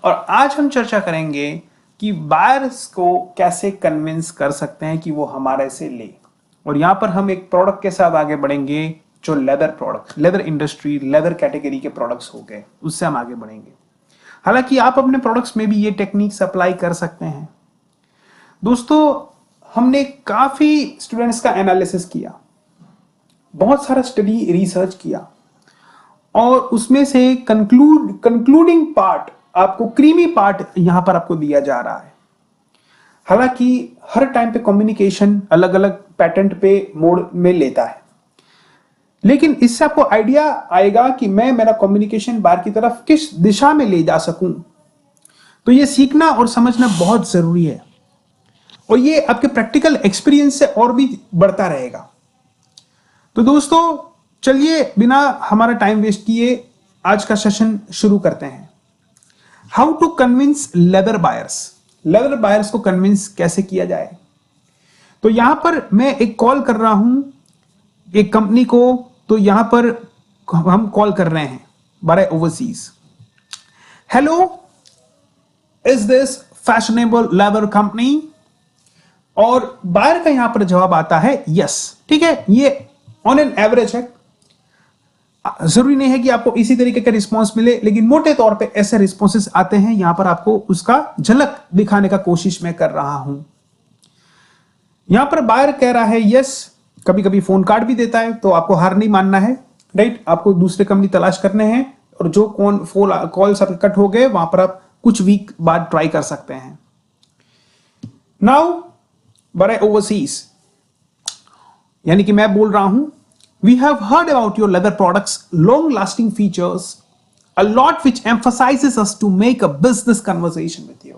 और आज हम चर्चा करेंगे कि बायर्स को कैसे कन्विंस कर सकते हैं कि वो हमारे से ले। और यहां पर हम एक प्रोडक्ट के साथ आगे बढ़ेंगे जो leather product, leather industry, leather category के प्रोडक्ट्स हो गए, उससे हम आगे बढ़ेंगे। हालांकि आप अपने प्रोडक्ट्स में भी ये टेक्निक्स अप्लाई कर सकते हैं। दोस्तों, हमने काफी स्टूडेंट्स का एनालिसिस किया, बहुत सारा स्टडी रिसर्च किया और उसमें से कंक्लूडिंग पार्ट, आपको क्रीमी पार्ट यहां पर आपको दिया जा रहा है। हालांकि हर टाइम पे कम्युनिकेशन अलग अलग पैटर्न पे मोड में लेता है, लेकिन इससे आपको आइडिया आएगा कि मैं मेरा कम्युनिकेशन बाहर की तरफ किस दिशा में ले जा सकूं। तो ये सीखना और समझना बहुत जरूरी है और ये आपके प्रैक्टिकल एक्सपीरियंस से और भी बढ़ता रहेगा। तो दोस्तों, चलिए बिना हमारा टाइम वेस्ट किए आज का सेशन शुरू करते हैं। How to convince leather buyers. Leather buyers को कन्विंस कैसे किया जाए। तो यहां पर मैं एक कॉल कर रहा हूं एक कंपनी को। तो यहां पर हम कॉल कर रहे हैं by overseas. Hello, is this fashionable leather company? और बायर का यहां पर जवाब आता है यस। ठीक है, ये ऑन एन एवरेज है, जरूरी नहीं है कि आपको इसी तरीके का रिस्पांस मिले, लेकिन मोटे तौर पे ऐसे रिस्पॉन्सेस आते हैं। यहां पर आपको उसका झलक दिखाने का कोशिश मैं कर रहा हूं। यहां पर बायर कह रहा है यस, कभी कभी फोन कार्ड भी देता है, तो आपको हार नहीं मानना है। राइट, आपको दूसरे कंपनी तलाश करने हैं और जो कॉल्स आपके कट हो गए वहां पर आप कुछ वीक बाद ट्राई कर सकते हैं। नाउ बाय ओवरसीज, यानी कि मैं बोल रहा हूं, we have heard about your leather products long lasting features, a lot which emphasizes us to make a business conversation with you।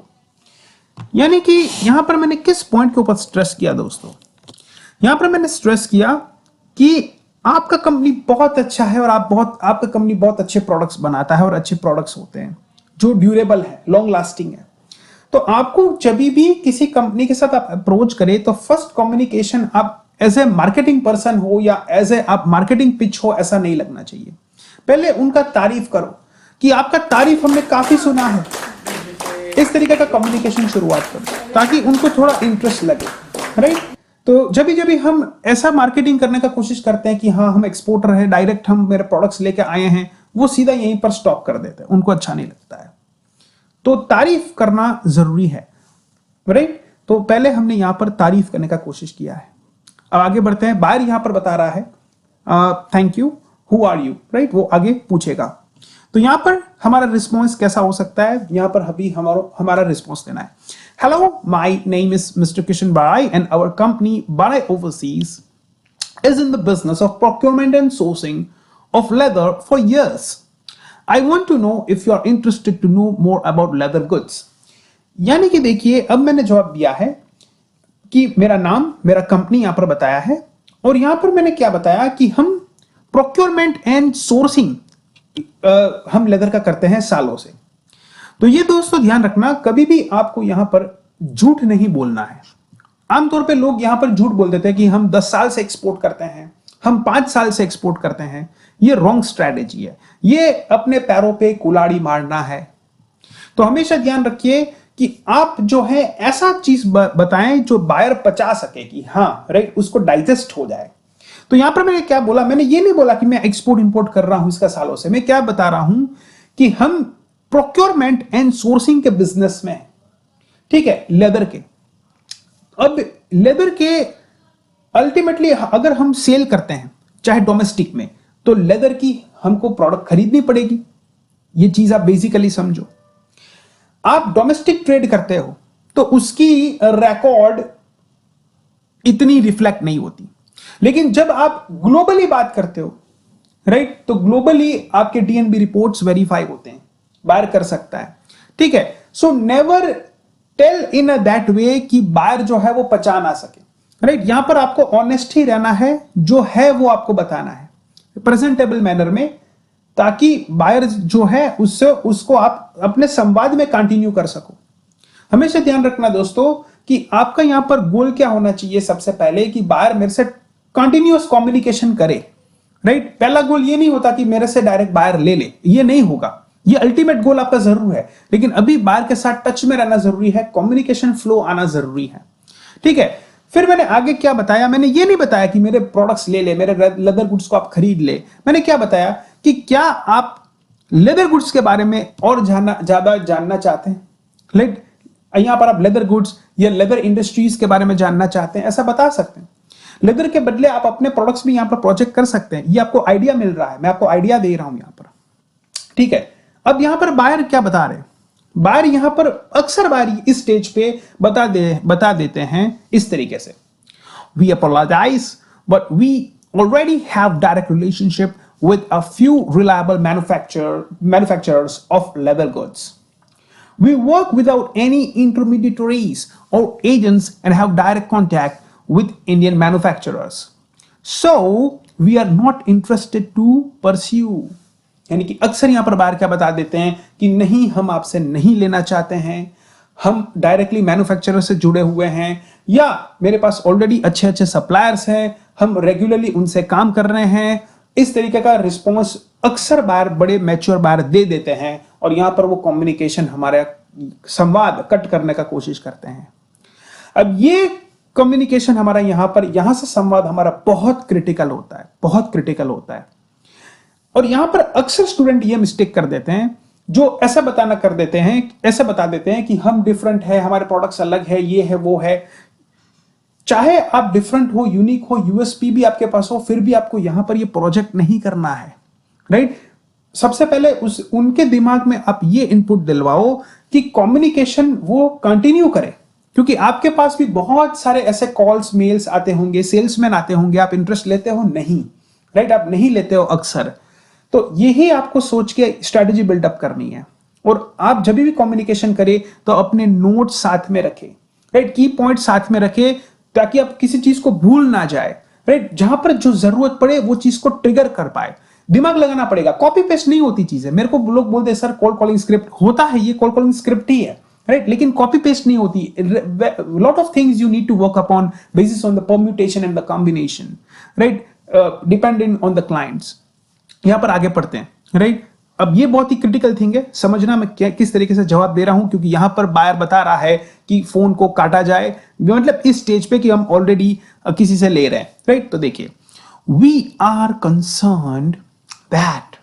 यानी कि यहां पर मैंने किस पॉइंट के ऊपर स्ट्रेस किया दोस्तों? यहां पर मैंने स्ट्रेस किया कि आपका कंपनी बहुत अच्छा है और आपका कंपनी बहुत अच्छे प्रोडक्ट्स बनाता है और अच्छे प्रोडक्ट्स होते हैं जो ड्यूरेबल है, लॉन्ग लास्टिंग है। तो आपको जब भी किसी कंपनी के साथ आप अप्रोच करें तो फर्स्ट कम्युनिकेशन आप एज ए मार्केटिंग पर्सन हो या एज ए आप मार्केटिंग पिच हो, ऐसा नहीं लगना चाहिए। पहले उनका तारीफ करो कि आपका तारीफ हमने काफी सुना है। इस तरीके का कम्युनिकेशन शुरुआत करो ताकि उनको थोड़ा इंटरेस्ट लगे। राइट, तो जब भी हम ऐसा मार्केटिंग करने का कोशिश करते हैं कि हाँ हम एक्सपोर्टर है, डायरेक्ट हम मेरे प्रोडक्ट्स लेके आए हैं, वो सीधा यहीं पर स्टॉप कर देते हैं, उनको अच्छा नहीं लगता है। तो तारीफ करना जरूरी है। राइट, तो पहले हमने यहां पर तारीफ करने का कोशिश किया है। अब आगे बढ़ते हैं। बायर यहां पर बता रहा है thank you, who are you. Right, वो आगे पूछेगा। तो यहां पर हमारा रिस्पॉन्स कैसा हो सकता है? यहां पर अभी हमारा रिस्पॉन्स देना है। Hello, my name is mister Kishan by and our company by overseas is in the business of procurement and sourcing of leather for years. I want to know if you are interested to know more about leather goods। यानी कि देखिए, अब मैंने जवाब दिया है कि मेरा नाम, मेरा कंपनी यहां पर बताया है और यहां पर मैंने क्या बताया कि हम प्रोक्योरमेंट एंड सोर्सिंग हम लेदर का करते हैं सालों से। तो ये दोस्तों ध्यान रखना, कभी भी आपको यहां पर झूठ नहीं बोलना है। आमतौर पे लोग यहां पर झूठ बोल देते हैं कि हम 10 साल से एक्सपोर्ट करते हैं, हम 5 साल से एक्सपोर्ट करते हैं। ये रॉन्ग स्ट्रैटेजी है, ये अपने पैरों पे कुल्हाड़ी मारना है। तो हमेशा ध्यान रखिए कि आप जो है ऐसा चीज बताएं जो बायर पचा सके, कि हाँ राइट, उसको डाइजेस्ट हो जाए। तो यहां पर मैंने क्या बोला, मैंने ये नहीं बोला कि मैं एक्सपोर्ट इंपोर्ट कर रहा हूं इसका सालों से। मैं क्या बता रहा हूं कि हम प्रोक्योरमेंट एंड सोर्सिंग के बिजनेस में, ठीक है, लेदर के। अब लेदर के अल्टीमेटली अगर हम सेल करते हैं चाहे डोमेस्टिक में, तो लेदर की हमको प्रोडक्ट खरीदनी पड़ेगी। ये चीज आप बेसिकली समझो। आप डोमेस्टिक ट्रेड करते हो तो उसकी रिकॉर्ड इतनी रिफ्लेक्ट नहीं होती, लेकिन जब आप ग्लोबली बात करते हो, राइट, तो ग्लोबली आपके डीएनबी रिपोर्ट्स वेरीफाई होते हैं, बायर कर सकता है। ठीक है, so never tell in that way कि बायर जो है वो पचा ना सके। राइट, यहां पर आपको ऑनेस्ट ही रहना है, जो है वो आपको बताना है प्रेजेंटेबल मैनर में, ताकि बायर जो है उसको आप अपने संवाद में कंटिन्यू कर सको। हमेशा ध्यान रखना दोस्तों कि आपका यहां पर गोल क्या होना चाहिए। सबसे पहले कि बायर मेरे से कंटिन्यूअस कम्युनिकेशन करे। राइट, पहला गोल ये नहीं होता कि मेरे से डायरेक्ट बायर ले ले, ये नहीं होगा। ये अल्टीमेट गोल आपका जरूर है, लेकिन अभी बायर के साथ टच में रहना जरूरी है, कम्युनिकेशन फ्लो आना जरूरी है। ठीक है, फिर मैंने आगे क्या बताया, मैंने ये नहीं बताया कि मेरे प्रोडक्ट्स ले ले, मेरे लेदर गुड्स को आप खरीद ले। मैंने क्या बताया कि क्या आप लेदर गुड्स के बारे में और ज्यादा जानना चाहते हैं, लाइक यहां पर आप लेदर गुड्स या लेदर इंडस्ट्रीज के बारे में जानना चाहते हैं, ऐसा बता सकते हैं। लेदर के बदले आप अपने प्रोडक्ट्स भी यहां पर प्रोजेक्ट कर सकते हैं। ये आपको आइडिया मिल रहा है, मैं आपको आइडिया दे रहा हूं यहां पर। ठीक है, अब यहां पर बायर क्या बता रहे हैं, बायर यहां पर अक्सर बायर इस स्टेज पे बता देते हैं इस तरीके से, we apologize but we already have direct relationship with a few reliable manufacturers of leather goods. We work without any intermediaries or agents and have direct contact with Indian manufacturers. So, we are not interested to pursue. यानी कि अक्सर यहां पर बाहर क्या बता देते हैं कि नहीं, हम आपसे नहीं लेना चाहते हैं, हम डायरेक्टली मैन्युफैक्चरर से जुड़े हुए हैं, या मेरे पास ऑलरेडी अच्छे अच्छे सप्लायर्स हैं, हम रेगुलरली उनसे काम कर रहे हैं। इस तरीके का रिस्पॉन्स अक्सर बार बड़े मैच्योर बार दे देते हैं, और यहां पर वो कम्युनिकेशन, हमारा संवाद कट करने का कोशिश करते हैं। अब ये कम्युनिकेशन हमारा यहां से संवाद हमारा बहुत क्रिटिकल होता है, बहुत क्रिटिकल होता है। और यहां पर अक्सर स्टूडेंट ये मिस्टेक कर देते हैं, जो ऐसा बता देते हैं कि हम डिफरेंट है, हमारे प्रोडक्ट्स अलग है, ये है वो है। चाहे आप डिफरेंट हो, यूनिक हो, यूएसपी भी आपके पास हो, फिर भी आपको यहां पर ये प्रोजेक्ट नहीं करना है, राइट। सबसे पहले उनके दिमाग में आप ये इनपुट दिलवाओ कि कम्युनिकेशन वो कंटिन्यू करे, क्योंकि आपके पास भी बहुत सारे ऐसे कॉल्स, मेल्स आते होंगे, सेल्समैन आते होंगे, आप इंटरेस्ट लेते हो नहीं, राइट, आप नहीं लेते हो अक्सर। तो यही आपको सोच के स्ट्रेटेजी बिल्डअप करनी है। और आप जब भी कम्युनिकेशन करें तो अपने नोट्स साथ में रखें, राइट, की पॉइंट साथ में रखें, ताकि आप किसी चीज को भूल ना जाए, राइट। जहां पर जो जरूरत पड़े वो चीज को ट्रिगर कर पाए, दिमाग लगाना पड़ेगा। कॉपी पेस्ट नहीं होती चीजें। मेरे को लोग बोलते हैं सर कोल्ड कॉलिंग स्क्रिप्ट होता है, ये कोल्ड कॉलिंग स्क्रिप्ट ही है, राइट, लेकिन कॉपी पेस्ट नहीं होती। Lot of things you need to work upon basis on the permutation and the combination, right, depending on the clients. यहां पर आगे पढ़ते हैं, राइट। अब ये बहुत ही क्रिटिकल थिंग है, समझना मैं किस तरीके से जवाब दे रहा हूं, क्योंकि यहां पर बायर बता रहा है कि फोन को काटा जाए, मतलब इस स्टेज पे कि हम ऑलरेडी किसी से ले रहे हैं, राइट। तो देखिए, we are concerned that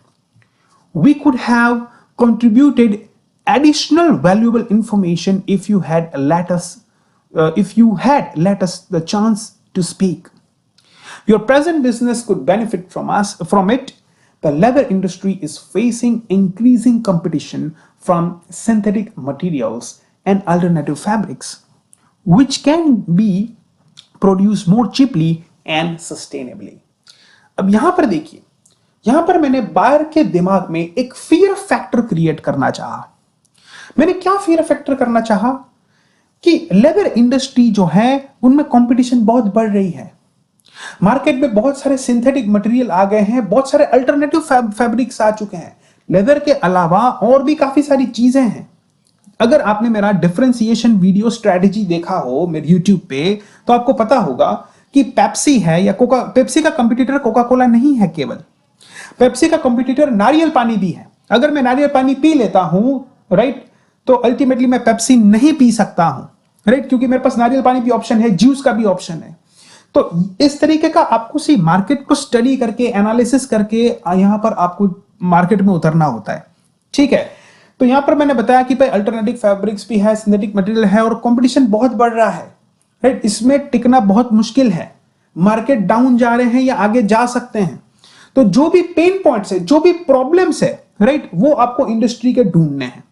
we could have contributed additional valuable information if you had let us the chance to speak. Your present business could benefit from it. The leather industry is facing increasing competition from synthetic materials and alternative fabrics, which can be produced more cheaply and sustainably. अब यहां पर देखिए, यहां पर मैंने buyer के दिमाग में एक फियर फैक्टर क्रिएट करना चाहा। मैंने क्या फियर फैक्टर करना चाहा कि लेदर इंडस्ट्री जो है उनमें कंपटीशन बहुत बढ़ रही है, मार्केट में बहुत सारे सिंथेटिक मटेरियल आ गए हैं, बहुत सारे अल्टरनेटिव फैब्रिक्स आ चुके हैं। लेदर के अलावा और भी काफी सारी चीजें हैं। अगर आपने मेरा डिफरेंशिएशन वीडियो स्ट्रेटेजी देखा हो मेरे यूट्यूब पे, तो आपको पता होगा कि पेप्सी है या पेप्सी का कंपटीटर कोका कोला नहीं है केवल। पेप्सी का कंपटीटर नारियल पानी भी है। अगर मैं नारियल पानी पी लेता हूं, राइट, तो अल्टीमेटली मैं पेप्सी नहीं पी सकता हूं, राइट, क्योंकि मेरे पास नारियल पानी भी ऑप्शन है, जूस का भी ऑप्शन है। तो इस तरीके का आपको सी मार्केट को स्टडी करके, एनालिसिस करके यहां पर आपको मार्केट में उतरना होता है, ठीक है। तो यहां पर मैंने बताया कि भाई अल्टरनेटिव फैब्रिक्स भी है, सिंथेटिक मटेरियल है, और कंपटीशन बहुत बढ़ रहा है, राइट। इसमें टिकना बहुत मुश्किल है। मार्केट डाउन जा रहे हैं या आगे जा सकते हैं। तो जो भी पेन पॉइंट्स है, जो भी प्रॉब्लम्स है, राइट, वो आपको इंडस्ट्री के ढूंढने हैं,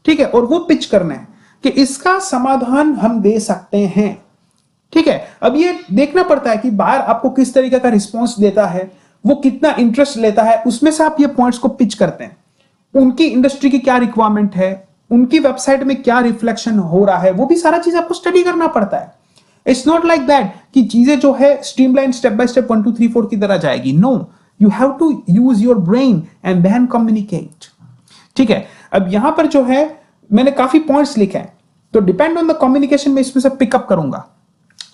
ठीक है, और वो पिच करने हैं कि इसका समाधान हम दे सकते हैं, ठीक है। अब ये देखना पड़ता है कि बायर आपको किस तरीके का रिस्पॉन्स देता है, वो कितना इंटरेस्ट लेता है, उसमें से आप ये पॉइंट्स को पिच करते हैं। उनकी इंडस्ट्री की क्या रिक्वायरमेंट है, उनकी वेबसाइट में क्या रिफ्लेक्शन हो रहा है, वो भी सारा चीज आपको स्टडी करना पड़ता है। इट्स नॉट लाइक दैट कि चीजें जो है स्ट्रीमलाइन स्टेप बाय स्टेप 1 2 3 4 की तरह जाएगी। No, you have to use your brain and then communicate, ठीक है। अब यहां पर जो है मैंने काफी पॉइंट्स लिखे हैं, तो डिपेंड ऑन द कम्युनिकेशन में इसमें से पिकअप करूंगा,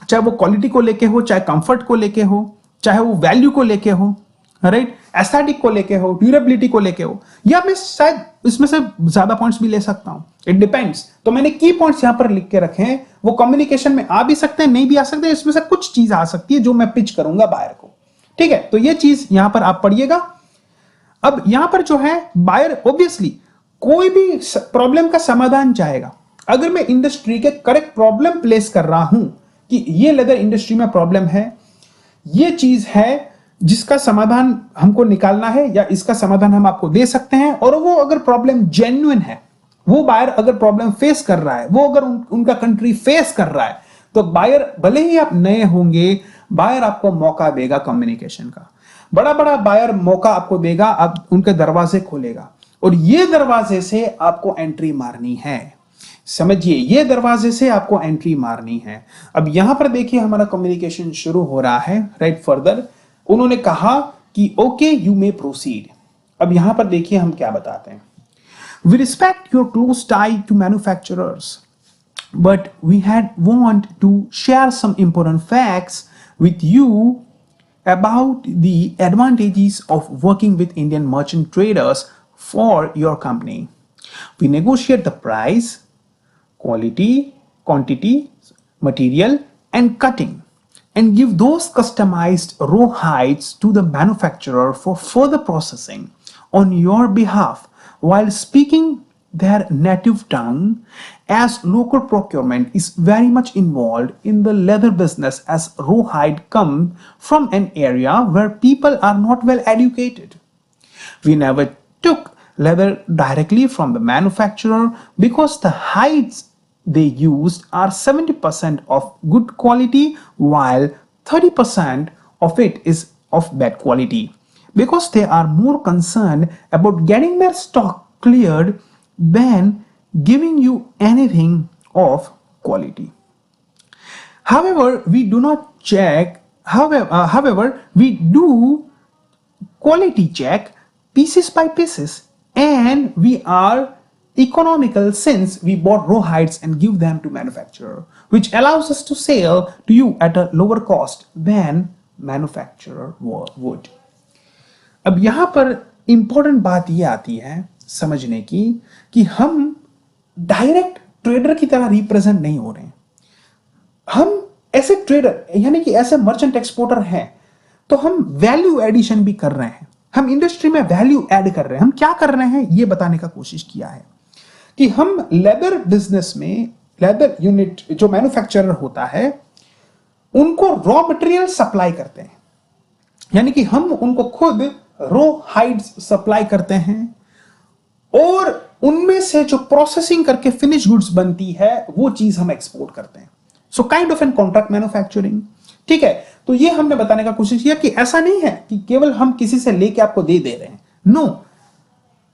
चाहे वो क्वालिटी को लेके हो, चाहे कंफर्ट को लेके हो, चाहे वो वैल्यू को लेके हो, राइट, एस्थेटिक को लेके हो, ड्यूरेबिलिटी को लेके हो, या मैं शायद इसमें से ज्यादा पॉइंट्स भी ले सकता हूं, इट डिपेंड्स। तो मैंने की पॉइंट्स यहां पर लिख के रखे हैं, वो कम्युनिकेशन में आ भी सकते हैं, नहीं भी आ सकते हैं, इसमें से कुछ चीज आ सकती है जो मैं पिच करूंगा बायर को। ठीक है, तो ये चीज यहां पर आप पढ़िएगा। अब यहां पर जो है बायर ऑब्वियसली कोई भी प्रॉब्लम का समाधान चाहेगा। अगर मैं इंडस्ट्री के करेक्ट प्रॉब्लम प्लेस कर रहा हूं कि ये लेदर इंडस्ट्री में प्रॉब्लम है, ये चीज है जिसका समाधान हमको निकालना है, या इसका समाधान हम आपको दे सकते हैं, और वो अगर प्रॉब्लम जेन्युइन है, वो बायर अगर प्रॉब्लम फेस कर रहा है, वो अगर उनका कंट्री फेस कर रहा है, तो बायर भले ही आप नए होंगे, बायर आपको मौका देगा कम्युनिकेशन का। बड़ा बड़ा बायर मौका आपको देगा, आप उनके दरवाजे खोलेगा, और ये दरवाजे से आपको एंट्री मारनी है। समझिए, ये दरवाजे से आपको एंट्री मारनी है। अब यहां पर देखिए हमारा कम्युनिकेशन शुरू हो रहा है। राइट, फर्दर उन्होंने कहा कि ओके यू मे प्रोसीड। अब यहां पर देखिए हम क्या बताते हैं। We respect your close tie to manufacturers, but we had want to share some important facts with you about the advantages of working with Indian merchant traders for your company. We negotiate the price, quality, quantity, material, and cutting, and give those customized raw hides to the manufacturer for further processing on your behalf while speaking their native tongue, as local procurement is very much involved in the leather business, as raw hide come from an area where people are not well educated. We never took leather directly from the manufacturer because the hides they used are 70% of good quality while 30% of it is of bad quality, because they are more concerned about getting their stock cleared than giving you anything of quality. However, we do not check, however, we do quality check pieces by pieces, and we are economical since we bought raw hides and give them to manufacturer, which allows us to sell to you at a lower cost than manufacturer would. अब यहां पर important बात यह आती है समझने की कि हम डायरेक्ट ट्रेडर की तरह रिप्रेजेंट नहीं हो रहे हैं। हम ऐसे ट्रेडर यानी कि ऐसे मर्चेंट एक्सपोर्टर हैं, तो हम वैल्यू एडिशन भी कर रहे हैं, हम इंडस्ट्री में वैल्यू ऐड कर रहे हैं। हम क्या कर रहे हैं ये बताने का कोशिश किया है कि हम लेदर बिजनेस में लेदर यूनिट जो मैन्युफैक्चरर होता है उनको रॉ मटेरियल सप्लाई करते हैं, यानी कि हम उनको खुद रॉ हाइड्स सप्लाई करते हैं, और उनमें से जो प्रोसेसिंग करके फिनिश गुड्स बनती है वो चीज हम एक्सपोर्ट करते हैं। So kind of an contract manufacturing. ठीक है, तो ये हमने बताने का कोशिश किया कि ऐसा नहीं है कि केवल हम किसी से लेके आपको दे दे रहे हैं। नो,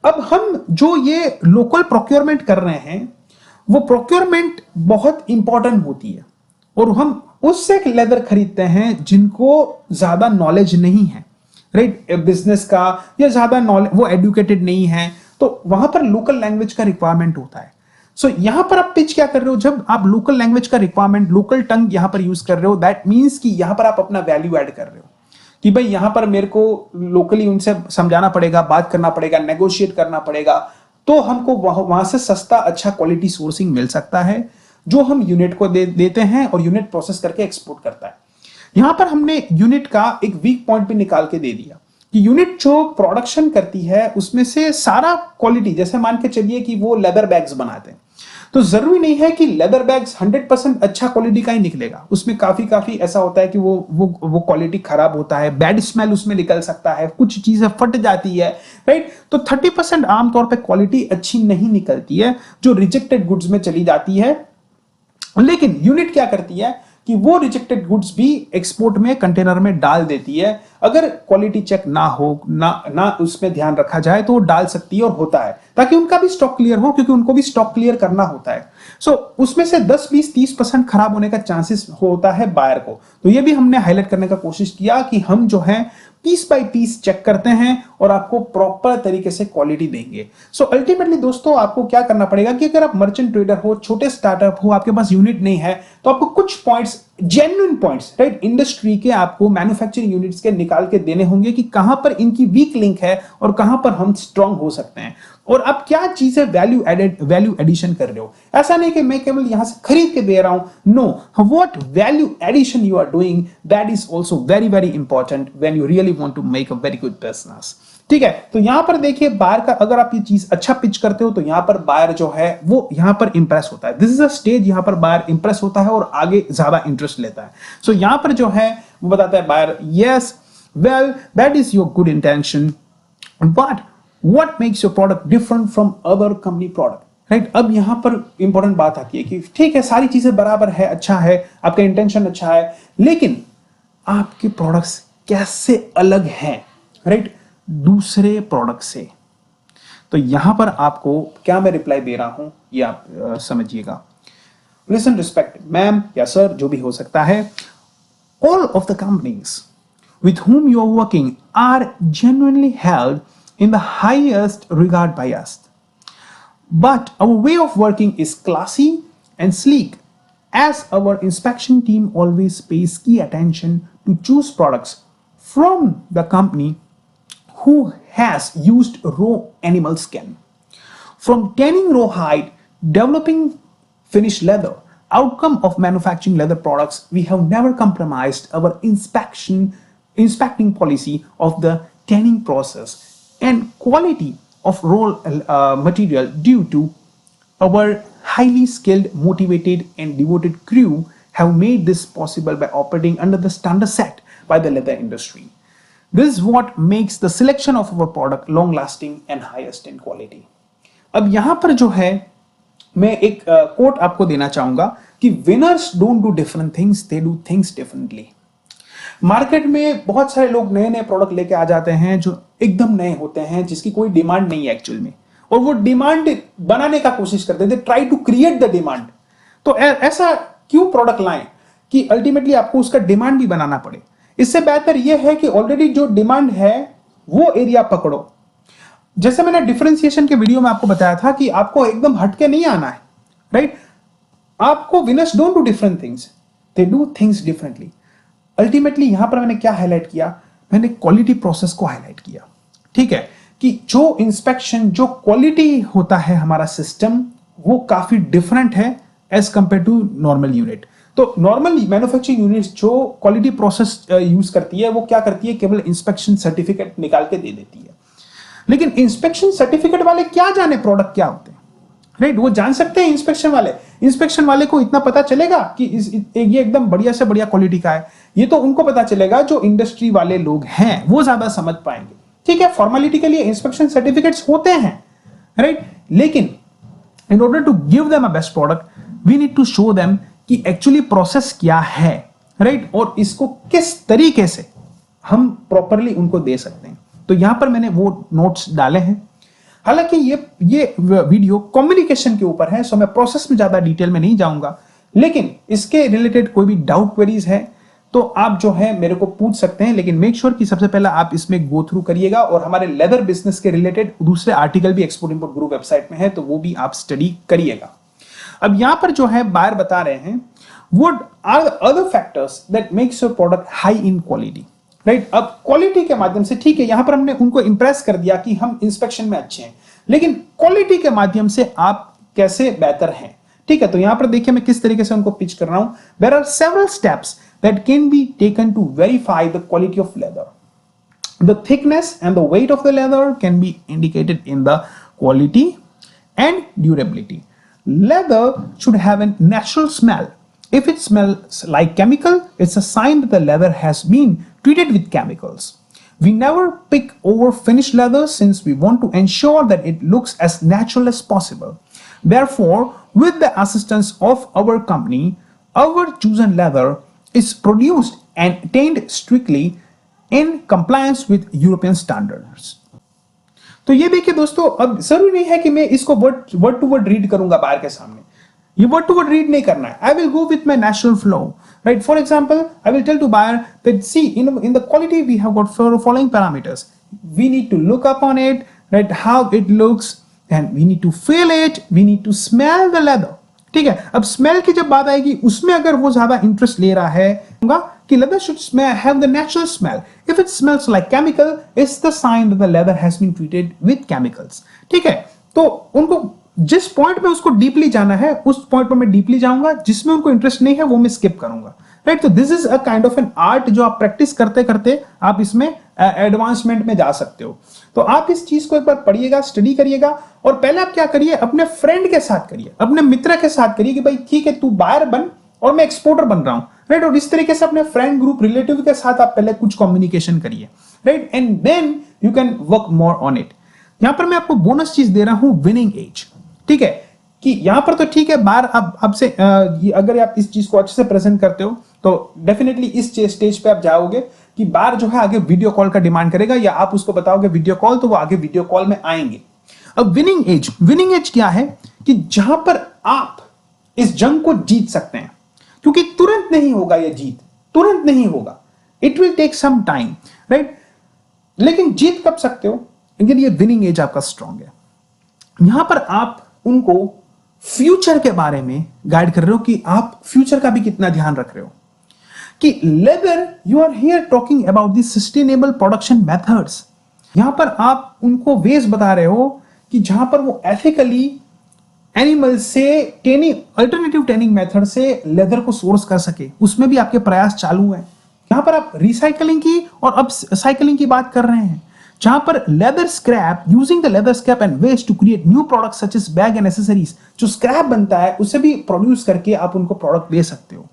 अब हम जो ये लोकल प्रोक्योरमेंट कर रहे हैं वो प्रोक्योरमेंट बहुत इंपॉर्टेंट होती है, और हम उससे लेदर खरीदते हैं जिनको ज्यादा नॉलेज नहीं है, राइट, बिजनेस का, या ज्यादा नॉलेज, वो एडुकेटेड नहीं है, तो वहां पर लोकल लैंग्वेज का रिक्वायरमेंट होता है। सो यहां पर आप पिच क्या कर रहे हो, जब आप लोकल लैंग्वेज का रिक्वायरमेंट, लोकल टंग यहां पर यूज कर रहे हो, दैट मींस कि यहां पर आप अपना वैल्यू ऐड कर रहे हो कि भाई यहां पर मेरे को लोकली उनसे समझाना पड़ेगा, बात करना पड़ेगा, नेगोशिएट करना पड़ेगा, तो हमको वहां से सस्ता अच्छा क्वालिटी सोर्सिंग मिल सकता है जो हम यूनिट को देते हैं, और यूनिट प्रोसेस करके एक्सपोर्ट करता है। यहां पर हमने यूनिट का एक वीक पॉइंट भी निकाल के दे दिया कि यूनिट जो प्रोडक्शन करती है उसमें से सारा क्वालिटी, जैसे मान के चलिए कि वो लेदर बैग्स बनाते हैं, तो जरूरी नहीं है कि लेदर बैग्स 100% अच्छा क्वालिटी का ही निकलेगा। उसमें काफी ऐसा होता है कि वो क्वालिटी खराब होता है, बैड स्मेल उसमें निकल सकता है, कुछ चीजें फट जाती है, राइट। तो 30% आमतौर पर क्वालिटी अच्छी नहीं निकलती है जो रिजेक्टेड गुड्स में चली जाती है। लेकिन यूनिट क्या करती है कि वो रिजेक्टेड गुड्स भी एक्सपोर्ट में कंटेनर में डाल देती है। अगर क्वालिटी चेक ना हो, ना उसमें ध्यान रखा जाए तो वो डाल सकती है, और होता है, ताकि उनका भी स्टॉक क्लियर हो, क्योंकि उनको भी स्टॉक क्लियर करना होता है। सो उसमें से 10, 20, 30% खराब होने का चांसेस होता है बायर को। तो ये भी हमने हाईलाइट करने का कोशिश किया कि हम जो है पीस बाय पीस चेक करते हैं और आपको प्रॉपर तरीके से क्वालिटी देंगे। सो अल्टीमेटली दोस्तों आपको क्या करना पड़ेगा कि अगर आप मर्चेंट ट्रेडर हो, छोटे स्टार्टअप हो, आपके पास यूनिट नहीं है, तो आपको कुछ points, genuine points, right, industry के आपको मैन्युफैक्चरिंग यूनिट्स के निकाल के देने होंगे कि कहां पर इनकी वीक लिंक है और कहां पर हम स्ट्रांग हो सकते हैं और आप क्या चीजें वैल्यू एडिशन कर रहे हो। ऐसा नहीं कि मैं केवल यहां से खरीद के दे रहा हूं, no, what value addition you are doing, that is also very very important when you really want to make a very good business. ठीक है, तो यहां पर देखिए बायर का अगर आप ये चीज अच्छा पिच करते हो तो यहां पर बायर जो है वो यहां पर इंप्रेस होता है। दिस इज अ स्टेज यहां पर बायर इंप्रेस होता है और आगे ज्यादा इंटरेस्ट लेता है। सो यहां पर जो है वो बताता है buyer, yes, well, that is your good intention, but what makes your product different from other company product, right. अब यहां पर इंपॉर्टेंट बात आती है कि ठीक है सारी चीजें बराबर है, अच्छा है, आपका इंटेंशन अच्छा है, लेकिन आपके प्रोडक्ट्स कैसे अलग हैं, राइट, दूसरे प्रोडक्ट से। तो यहां पर आपको क्या मैं रिप्लाई दे रहा हूं ये आप समझिएगा। लिसन, रिस्पेक्ट, मैम या सर जो भी हो सकता है, all of the companies with whom you are working are genuinely held in the highest regard by us. But our way of working is classy and sleek, as our inspection team always pays key attention to choose products from the company who has used raw animal skin. From tanning raw hide, developing finished leather, outcome of manufacturing leather products, we have never compromised our inspecting policy of the tanning process and quality of raw material due to our highly skilled, motivated and devoted crew have made this possible by operating under the standard set by the leather industry. This is what makes the selection of our product long lasting and highest in quality. अब यहां पर जो है मैं एक coat आपको देना चाहूंगा कि winners don't do different things, they do things differently. Market में बहुत सारे लोग नए नए प्रोडक्ट लेके आ जाते हैं जो एकदम नए होते हैं, जिसकी कोई डिमांड नहीं है एक्चुअल में, और वो डिमांड बनाने का कोशिश करते हैं, try to create the demand. तो ऐसा क्यों प्रोडक्ट लाएं कि अल्टीमेटली आपको उसका डिमांड भी बनाना पड़े। इससे बेहतर यह है कि ऑलरेडी जो डिमांड है वो एरिया पकड़ो। जैसे मैंने डिफरेंशिएशन के वीडियो में आपको बताया था कि आपको एकदम हटके नहीं आना है, राइट। आपको winners don't do different things, they do things differently. Ultimately यहां पर मैंने क्या हाईलाइट किया, मैंने क्वालिटी प्रोसेस को हाईलाइट किया। ठीक है, कि जो इंस्पेक्शन, जो क्वालिटी होता है हमारा सिस्टम, वो काफी डिफरेंट है as compare to normal unit. तो नॉर्मल मैन्युफैक्चरिंग यूनिट जो क्वालिटी प्रोसेस यूज करती है वो क्या करती है, केवल इंस्पेक्शन सर्टिफिकेट निकाल के दे देती है। लेकिन इंस्पेक्शन सर्टिफिकेट वाले क्या जाने प्रोडक्ट क्या होते हैं, राइट। वो जान सकते हैं इंस्पेक्शन वाले को इतना पता चलेगा कि ये एकदम बढ़िया से बढ़िया क्वालिटी का है, ये तो उनको पता चलेगा जो इंडस्ट्री वाले लोग हैं, वो ज्यादा समझ पाएंगे। ठीक है, फॉर्मेलिटी के लिए इंस्पेक्शन सर्टिफिकेट्स होते हैं, राइट, लेकिन in order to give them a best product we need to show them कि एक्चुअली प्रोसेस क्या है, राइट, और इसको किस तरीके से हम प्रॉपरली उनको दे सकते हैं। तो यहां पर मैंने वो नोट्स डाले हैं। हालांकि ये वीडियो कम्युनिकेशन के ऊपर है, सो मैं प्रोसेस में ज्यादा डिटेल में नहीं जाऊंगा, लेकिन इसके रिलेटेड कोई भी डाउट क्वेरीज है तो आप जो है मेरे को पूछ सकते हैं। लेकिन मेक श्योर कि सबसे पहले आप इसमें गो थ्रू करिएगा, और हमारे लेदर बिजनेस के रिलेटेड दूसरे आर्टिकल भी एक्सपोर्ट इंपोर्ट ग्रुप वेबसाइट में है, तो वो भी आप स्टडी करिएगा। अब यहां पर जो है बायर बता रहे हैं what are the other factors that makes your product high in quality, right. अब क्वालिटी के माध्यम से, ठीक है, यहां पर हमने उनको इंप्रेस कर दिया कि हम इंस्पेक्शन में अच्छे हैं, लेकिन क्वालिटी के माध्यम से आप कैसे बेहतर हैं। ठीक है, तो यहां पर देखिए मैं किस तरीके से उनको पिच कर रहा हूं। There are several steps that can be taken to verify the quality of leather. The thickness and the weight of the leather can be indicated in the quality and durability. Leather should have a natural smell. If it smells like chemical, it's a sign that the leather has been treated with chemicals. We never pick over finished leather since we want to ensure that it looks as natural as possible. Therefore, with the assistance of our company, our chosen leather is produced and attained strictly in compliance with European standards. तो ये देखिए दोस्तों, अब जरूरी नहीं है कि मैं इसको वर्ड टू वर्ड रीड करूंगा बाहर के सामने, ये word to word read नहीं करना है. I will go with my natural flow, right? For example, I will tell to buyer that see in the quality we have got following parameters. We need to look up on it, right? How it looks, and we need to feel it. We need to smell the leather. ठीक है. अब smell की जब बात आएगी उसमें अगर वो ज्यादा इंटरेस्ट ले रहा है कि leather should have the natural smell. If it smells like chemical, it's the sign that the leather has been treated with chemicals. ठीक है. तो उनको जिस पॉइंट में उसको डीपली जाना है उस पॉइंट पर मैं डीपली जाऊंगा, जिसमें उनको इंटरेस्ट नहीं है वो मैं स्किप करूंगा, राइट. तो this is a kind of an art जो आप प्रैक्टिस करते करते आप इसमें एडवांसमेंट में जा सकते हो. तो आप इस चीज को एक बार पढ़िएगा, स्टडी करिएगा, और पहले आप क्या करिए, अपने फ्रेंड के साथ करिए, अपने मित्र के साथ करिए कि भाई ठीक है तू बायर बन और मैं एक्सपोर्टर बन रहा हूं, राइट. और इस तरीके से अपने फ्रेंड ग्रुप रिलेटिव के साथ आप पहले कुछ कम्युनिकेशन करिए, right, and then you can work more on it. यहां पर मैं आपको बोनस चीज दे रहा हूं, विनिंग एज. ठीक है कि यहां पर तो ठीक है बार अब से अगर आप इस चीज को अच्छे से प्रेजेंट करते हो तो डेफिनेटली इस स्टेज पे आप जाओगे कि बार जो है आगे वीडियो कॉल का डिमांड करेगा, या आप उसको बताओगे वीडियो कॉल तो वो आगे वीडियो कॉल में आएंगे. अब विनिंग एज क्या है कि जहां पर आप इस जंग को जीत सकते हैं, क्योंकि तुरंत नहीं होगा ये जीत, तुरंत नहीं होगा, it will take some time, right. लेकिन जीत कब सकते हो, अगर ये विनिंग एज आपका स्ट्रांग है. यहां पर आप उनको फ्यूचर के बारे में गाइड कर रहे हो कि आप फ्यूचर का भी कितना ध्यान रख रहे हो, कि leather you are here talking about the sustainable production methods. यहां पर आप उनको वेज बता रहे हो कि जहां पर वो एथिकली एनिमल से अल्टरनेटिव टेनिंग मेथड से लेदर को सोर्स कर सके, उसमें भी आपके प्रयास चालू है. यहां पर आप रिसाइकलिंग की और अब साइकिलिंग की बात कर रहे हैं, जहां पर leather scrap, using the leather scrap and waste to create new products such as bag and accessories. जो स्क्रैप बनता है उसे भी प्रोड्यूस करके आप उनको प्रोडक्ट दे सकते हो.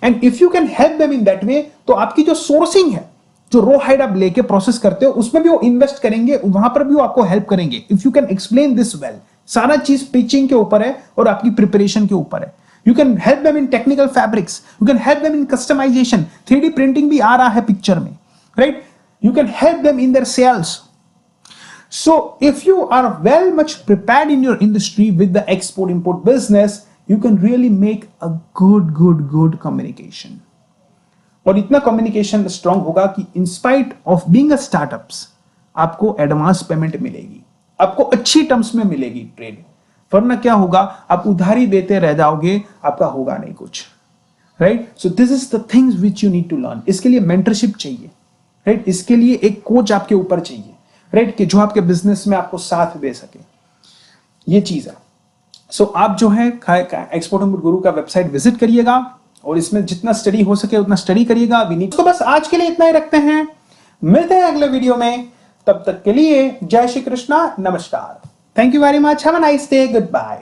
And if you can help them in that वे, तो आपकी जो सोर्सिंग है, जो रो हाइड आप लेके प्रोसेस करते हो, उसमें भी वो इन्वेस्ट करेंगे, वहां पर भी वो आपको हेल्प करेंगे. If you can explain this well, सारा चीज पिचिंग के ऊपर है और आपकी प्रिपरेशन के ऊपर है. You can help them in technical fabrics. You can help them in customization. 3D printing भी आ रहा है पिक्चर में, right? You can help them in their sales. So if you are well much prepared in your industry with the export import business, you can really make a good communication. और इतना communication strong होगा कि in spite of being a startups, आपको advance payment मिलेगी, आपको अच्छी terms में मिलेगी ट्रेड. वरना क्या होगा, आप उधारी देते रह जाओगे, आपका होगा नहीं कुछ, right. So this is the things which you need to learn. इसके लिए मेंटरशिप चाहिए, राइट. इसके लिए एक कोच आपके ऊपर चाहिए, राइट, कि जो आपके बिजनेस में आपको साथ दे सके. ये चीज है. सो आप जो है एक्सपोर्ट इम्पोर्ट गुरु का वेबसाइट विजिट करिएगा और इसमें जितना स्टडी हो सके उतना स्टडी करिएगा. तो बस आज के लिए इतना ही रखते हैं, मिलते हैं अगले वीडियो में. तब तक के लिए जय श्री कृष्णा, नमस्कार. Thank you very much. Have a nice day. Goodbye.